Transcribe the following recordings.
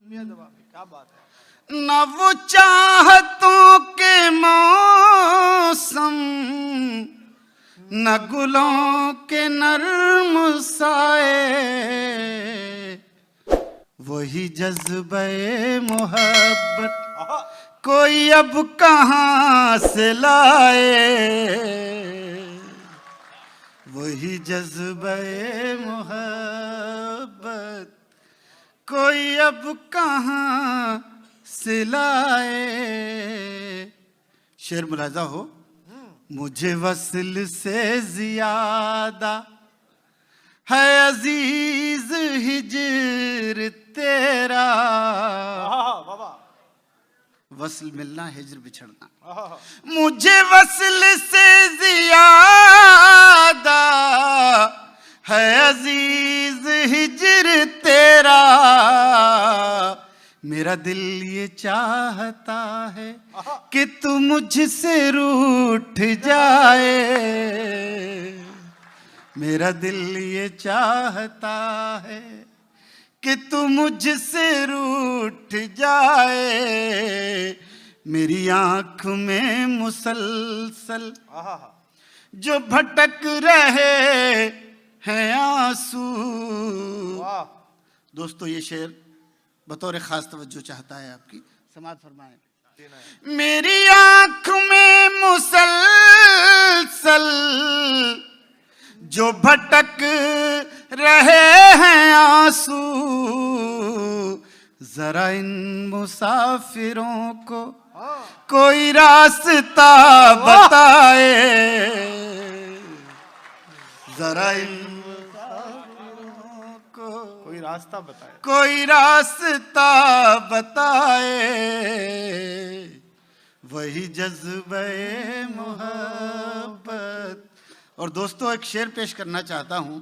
क्या बात है। न वो चाहतों के मौसम, न गुलों के नर्म साए, वही जज्बे मोहब्बत कोई अब कहाँ से लाए, वही जज्बे मोहब्बत कोई अब कहाँ से लाए। शेर मुलाजा हो। मुझे वस्ल से ज्यादा है अजीज हिजर तेरा। वस्ल मिलना, हिजर बिछड़ना। मुझे वस्ल से ज्यादा है अजीज हिजर तेरा। मेरा दिल ये चाहता है कि तू मुझसे रूठ जाए। मेरा दिल ये चाहता है कि तू मुझसे रूठ जाए। मेरी आंख में मुसलसल जो भटक रहे हैं आंसू। दोस्तों ये शेर बतौर खास तवज्जो चाहता है आपकी, समाअत फरमाएं। मेरी आंख में मुसलसल जो भटक रहे हैं आंसू, जरा इन मुसाफिरों को कोई रास्ता बताए। जरा इन मुसाफिरों को कोई रास्ता बताए, कोई रास्ता बताए। वही जज्बे मोहब्बत। और दोस्तों एक शेर पेश करना चाहता हूं,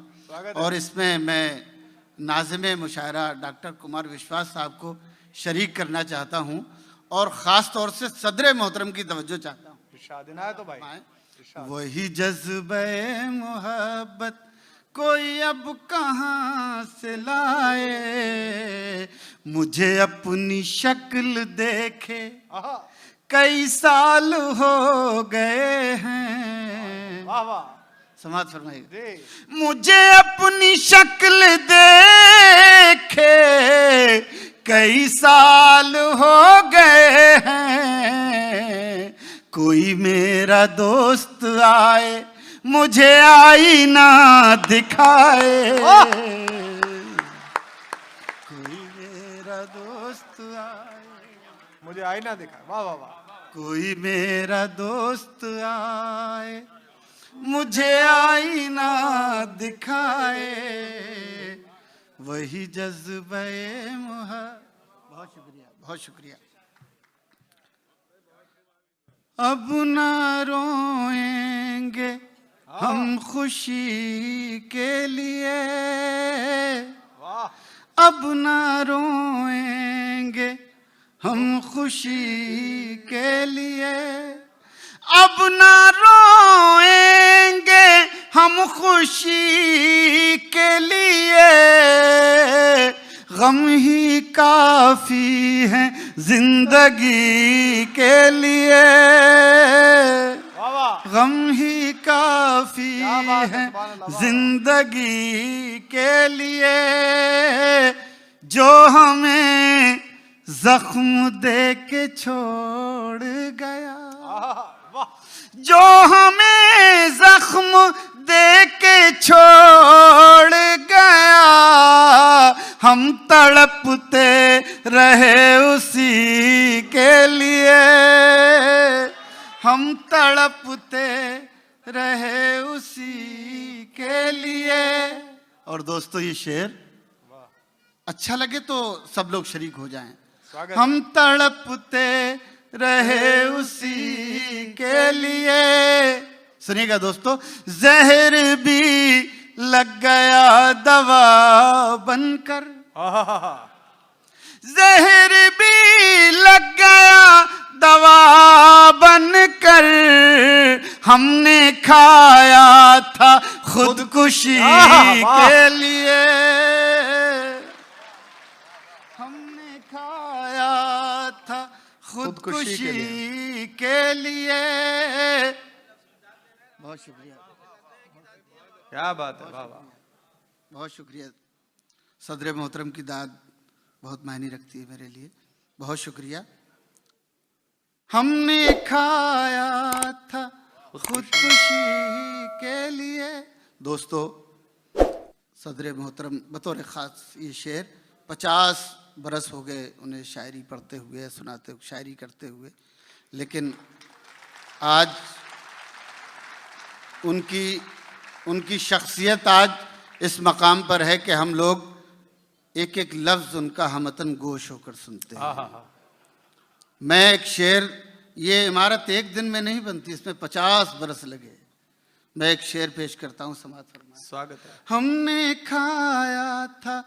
और इसमें मैं नाज़िम मुशायरा डॉक्टर कुमार विश्वास साहब को शरीक करना चाहता हूं, और ख़ास तौर से सदर मोहतरम की तवज्जो चाहता हूं। तो भाई वही जज्बे मोहब्बत कोई अब कहाँ से लाए। मुझे अपनी शक्ल देखे कई साल हो गए हैं। वाह वाह, समाअत फरमाइए। मुझे अपनी शक्ल देखे कई साल हो गए हैं। कोई मेरा दोस्त आए मुझे आईना दिखाए। कोई मेरा दोस्त आए मुझे आईना दिखाए। वाह वाह वाह। कोई मेरा दोस्त आए मुझे आईना दिखाए। वही जज्बे मोहब्बत। बहुत शुक्रिया, बहुत शुक्रिया। अब ना रोएंगे हम खुशी के लिए, अब ना रोएंगे हम खुशी के लिए। अब ना रोएंगे हम खुशी के लिए, गम ही काफी है जिंदगी के लिए। गम ही काफी है जिंदगी के लिए। जो हमें जख्म दे के छोड़ गया, जो हमें जख्म दे के छोड़ गया, हम तड़पते रहे उसी के लिए। हम तड़पते रहे उसी के लिए। और दोस्तों ये शेर अच्छा लगे तो सब लोग शरीक हो जाएं। हम तड़पते रहे उसी के लिए। सुनिएगा दोस्तों। जहर भी लग गया दवा बनकर, जहर भी लग गया दवा बनकर। हमने खाया था खुदकुशी के लिए। हमने खुदकुशी के लिए। बहुत शुक्रिया, क्या बात है, वाह वाह। बहुत शुक्रिया। सदर मोहतरम की दाद बहुत मायने रखती है मेरे लिए, बहुत शुक्रिया। हमने खाया था खुदकुशी के लिए। दोस्तों, सदर मोहतरम बतौर ख़ास ये शेर 50 बरस हो गए उन्हें शायरी पढ़ते हुए, सुनाते हुए, शायरी करते हुए, लेकिन आज उनकी शख्सियत आज इस मकाम पर है कि हम लोग एक एक लफ्ज़ उनका हमतन गोश होकर सुनते हैं। मैं एक शेर, ये इमारत एक दिन में नहीं बनती, इसमें 50 बरस लगे। मैं एक शेर पेश करता हूँ, समाअत फरमाएं। स्वागत है। हमने खाया था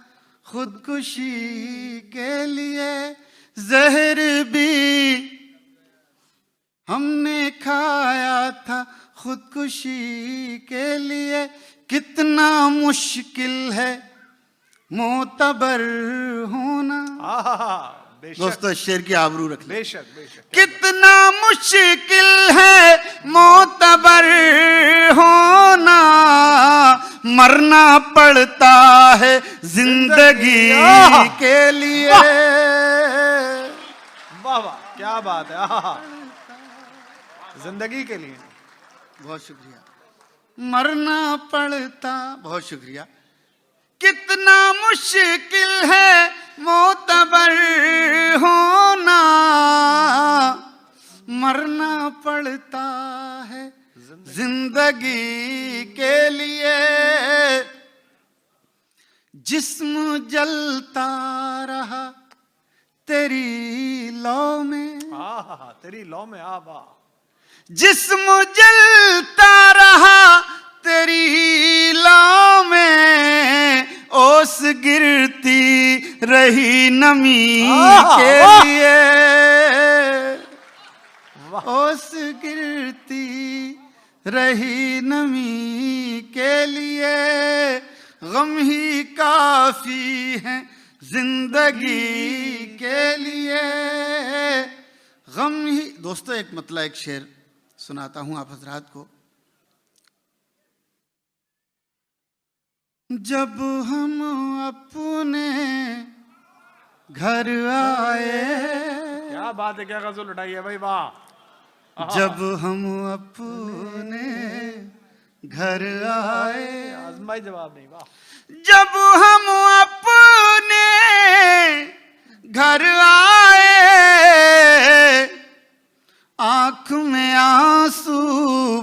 खुदकुशी के लिए जहर भी, हमने खाया था खुदकुशी के लिए। कितना मुश्किल है मोतबर होना। दोस्तों, इस शेर की आबरू रख ले। बेशक बेशक। कितना मुश्किल है मोतबर होना, मरना पड़ता है जिंदगी के लिए। वाह वाह, क्या बात है। जिंदगी के लिए। बहुत शुक्रिया। मरना पड़ता, बहुत शुक्रिया। कितना मुश्किल है मोतबर होना, मरना पड़ता है जिंदगी के लिए। जिस्म जलता रहा तेरी लौ में, तेरी लौ में। वाह। जिस्म जलता रहा तेरी लौ में, ओस गिरती रही नमी के लिए। ओस गिरती रही नमी के लिए। गम ही काफी है जिंदगी के लिए। गम ही। दोस्तों, एक मतलब एक शेर सुनाता हूं आप हजरात को। जब हम अपने घर आए, क्या बात है, क्या गजल उठाई है भाई, वाह। जब हम अपने घर आए, आजमाई जवाब नहीं, वाह। जब हम अपने घर आए, आंख में आंसू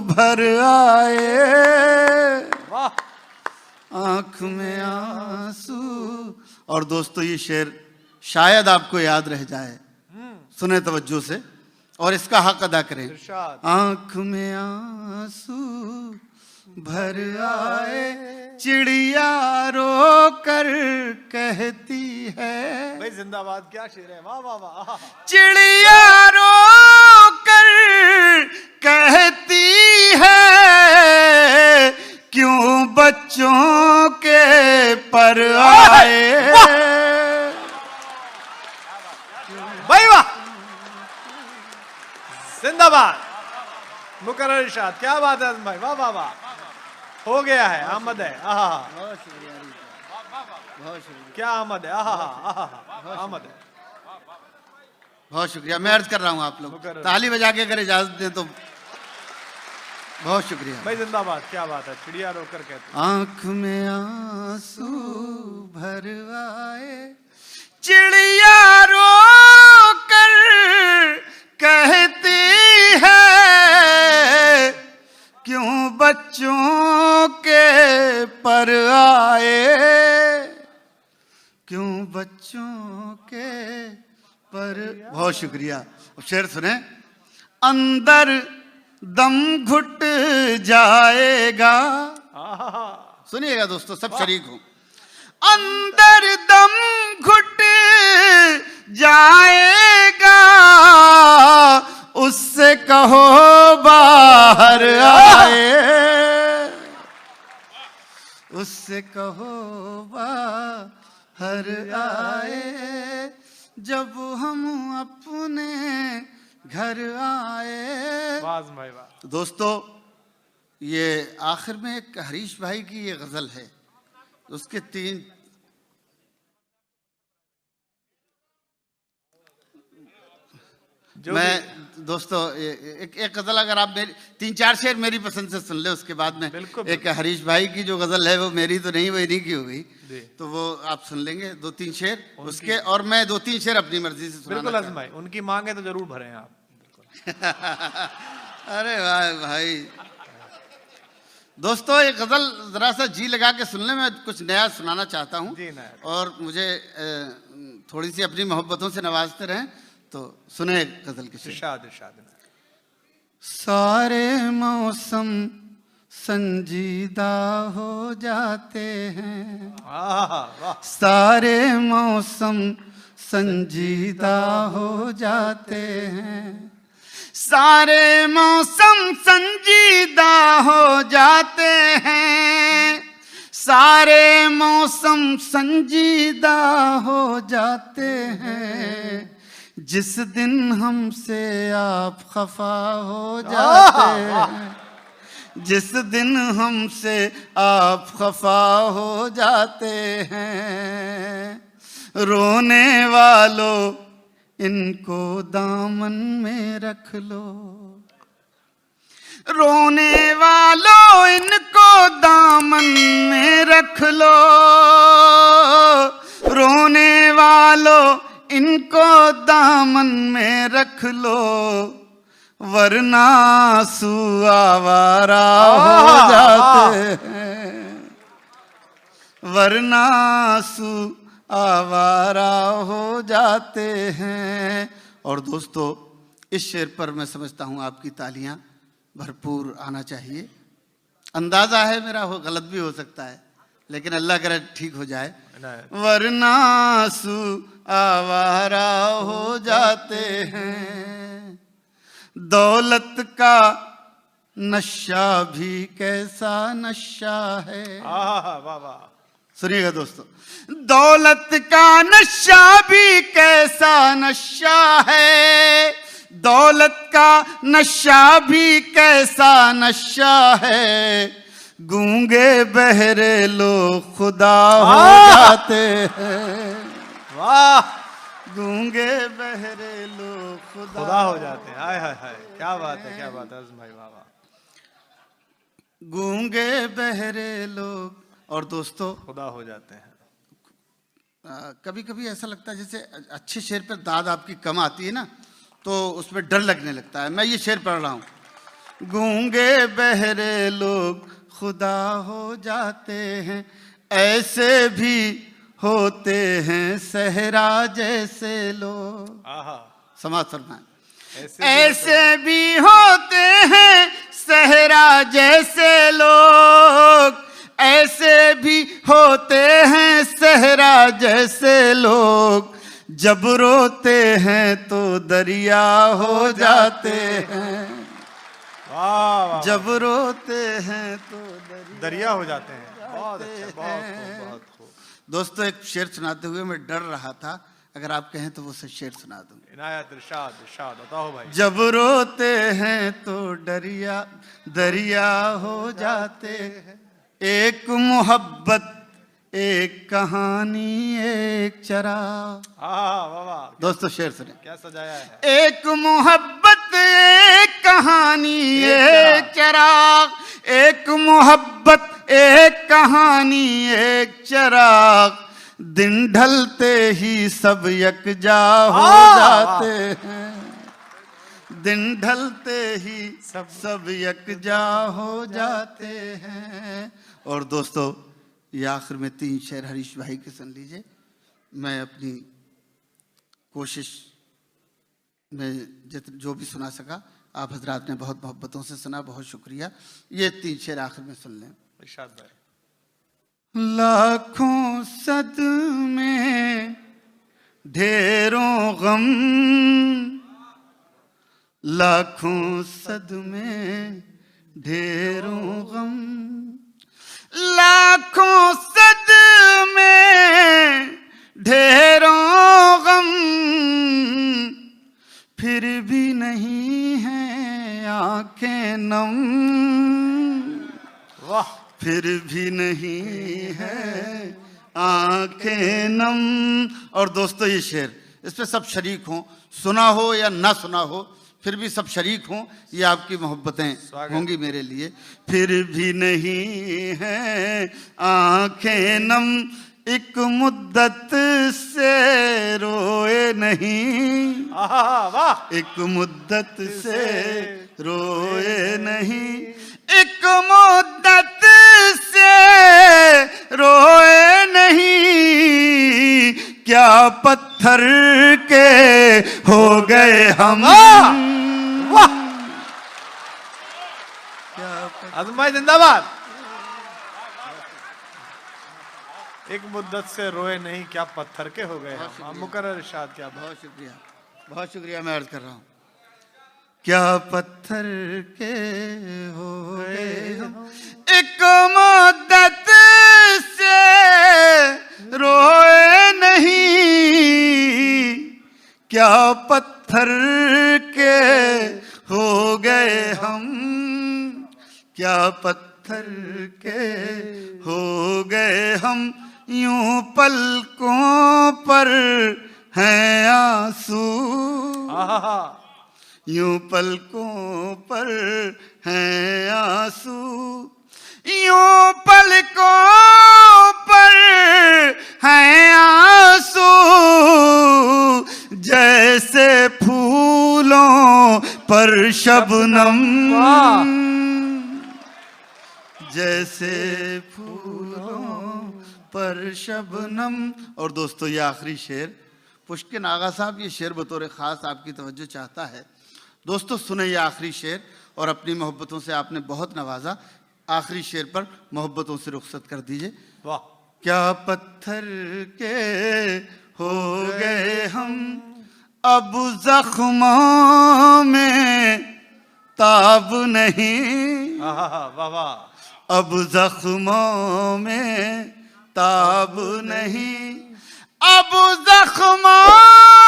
भर आए। वाह। आंख में आंसू। और दोस्तों, ये शेर शायद आपको याद रह जाए, सुने तवज्जो से और इसका हक अदा करें। आंख में आंसू भर आए, चिड़िया रो कर कहती है। भाई जिंदाबाद, क्या शेर है, वाह वाह वाह। चिड़िया रो कर कहती है, क्यों बच्चों के पर आए। भाई वाह, जिंदाबाद। मुकर्रर इरशाद, क्या बात है भाई, वाह वाह वाह। हो गया है, आमद है। बहुत शुक्रिया, बहुत शुक्रिया। क्या आमद है, आमद है। बहुत शुक्रिया। मैं अर्ज कर रहा हूँ, आप लोग ताली बजा के अगर इजाजत दें तो। बहुत शुक्रिया भाई, जिंदाबाद, क्या बात है। चिड़िया रोकर कहती। आंख में आंसू भर आए, चिड़िया रो कर कहती है, क्यों बच्चों के पर आए। क्यों बच्चों के पर। बहुत शुक्रिया। अब शेर सुने। अंदर दम घुट जाएगा। सुनिएगा दोस्तों, सब शरीक हो। अंदर दम घुट जाएगा, उससे कहो बाहर आए। उससे कहो बाहर आए। जब हम अपने घर आए। वाह भाई वाह। दोस्तों, ये आखिर में एक हरीश भाई की ये गजल है, उसके तीन मैं दोस्तों एक गजल अगर आप मेरी 3-4 शेर मेरी पसंद से सुन ले, उसके बाद में एक हरीश भाई की जो गजल है वो मेरी तो नहीं, वो इन्हीं की हो गई, तो वो आप सुन लेंगे 2-3 शेर उसके, और मैं 2-3 शेर अपनी मर्जी से सुनाना। बिल्कुल आजम भाई, उनकी मांगे तो जरूर भरें आप। अरे वाह भाई। दोस्तों, एक गजल जरा सा जी लगा के सुन ले, मैं कुछ नया सुनाना चाहता हूँ और मुझे थोड़ी सी अपनी मोहब्बतों से नवाजते रहें, तो सुने गजल की शेर। सारे मौसम संजीदा हो जाते हैं, सारे मौसम संजीदा हो जाते हैं, सारे मौसम संजीदा हो जाते हैं, सारे मौसम संजीदा हो जाते हैं, जिस दिन हमसे आप खफा हो जाते हैं, जिस दिन हमसे आप खफा हो जाते हैं, रोने वालों इनको दामन में रख लो, रोने वालों इनको दामन में रख लो, रोने वालों इनको दामन में रख लो, वरना आंसू आवारा हो जाते हैं, वरना आंसू आवारा हो जाते हैं। और दोस्तों, इस शेर पर मैं समझता हूँ आपकी तालियां भरपूर आना चाहिए। अंदाजा है मेरा, हो गलत भी हो सकता है, लेकिन अल्लाह करे ठीक हो जाए। वरना आंसू आवारा हो जाते हैं, दौलत का नशा भी कैसा नशा है। वाह वाह। सुनिएगा दोस्तों, दौलत का नशा भी कैसा नशा है, दौलत का नशा भी कैसा नशा है, गूंगे बहरे लोग खुदा हो जाते हैं, वाह, गूंगे बहरे लोग खुदा हो जाते हैं। हाय हाय हाय, क्या बात है, क्या बात है आजम भाई, वाह वाह। गूंगे बहरे लोग, और दोस्तों खुदा हो जाते हैं। कभी कभी ऐसा लगता है जैसे अच्छे शेर पर दाद आपकी कम आती है ना, तो उसमें डर लगने लगता है। मैं ये शेर पढ़ रहा हूँ, गूंगे बहरे लोग खुदा हो जाते हैं, ऐसे भी होते हैं सहरा जैसे लोग। समाज फरमाएं, ऐसे भी होते हैं सहरा जैसे लोग, ऐसे भी होते हैं सहरा जैसे लोग, जब रोते हैं तो दरिया हो जाते हैं, जब रोते हैं तो दरिया हो जाते हैं। बहुत अच्छा, बहुत खूब। दोस्तों, एक शेर सुनाते हुए मैं डर रहा था, अगर आप कहें तो वो शेर सुना दूं। इनायत, इरशाद, इरशाद, बताओ भाई। जब रोते हैं तो दरिया दरिया हो जाते हैं, एक मोहब्बत एक कहानी एक चराग। दोस्तों शेर सुने, क्या सजाया है। एक मोहब्बत एक कहानी एक चराग, एक मोहब्बत एक कहानी एक चराग, दिन ढलते ही सब यकजा हो जाते हैं, दिन ढलते ही सब यकजा हो जाते हैं। और दोस्तों, ये आखिर में 3 शेर हरीश भाई के सुन लीजिए। मैं अपनी कोशिश में जो भी सुना सका, आप हजरात ने बहुत मोहब्बतों से सुना, बहुत शुक्रिया। ये 3 शेर आखिर में सुन लें। इरशाद भाई। लाखों सदमे ढेरों गम, लाखों सदमे ढेरों गम, लाखों सदमे ढेरों गम, फिर भी नहीं फिर भी नहीं है आंखें नम। और दोस्तों ये शेर, इस पे सब शरीक हों, सुना हो या ना सुना हो, फिर भी सब शरीक हों, ये आपकी मोहब्बतें होंगी मेरे लिए। फिर भी नहीं है आंखें नम, एक मुद्दत से रोए नहीं, वाह, एक मुद्दत से रोए नहीं, एक मुद्दत से रोए नहीं, क्या पत्थर के हो गए हम। वाह, आजम भाई जिंदाबाद। एक मुद्दत से रोए नहीं, क्या पत्थर के हो गए हम। मुकर्रर इरशाद। क्या बहुत शुक्रिया, बहुत शुक्रिया। मैं अर्ज कर रहा हूँ, क्या पत्थर के हो गए हम, एक मुद्दत से रोए नहीं, क्या पत्थर के हो गए हम, क्या पत्थर के हो गए हम, यूं पलकों पर हैं आंसू, यूं पलकों पर हैं आंसू, यूं पलकों पर हैं आंसू, जैसे फूलों पर शबनम, जैसे फूलों पर शबनम। और दोस्तों ये आखिरी शेर, पुष्किन आगा साहब ये शेर बतौर ख़ास आपकी तवज्जो चाहता है। दोस्तों सुने ये आखिरी शेर, और अपनी मोहब्बतों से आपने बहुत नवाजा, आखिरी शेर पर मोहब्बतों से रुखसत कर दीजिए। वाह, क्या पत्थर के हो गए हम, अब जख्मों में ताब नहीं, वाह वाह, अब जख्मों में ताब नहीं, अब जख्मों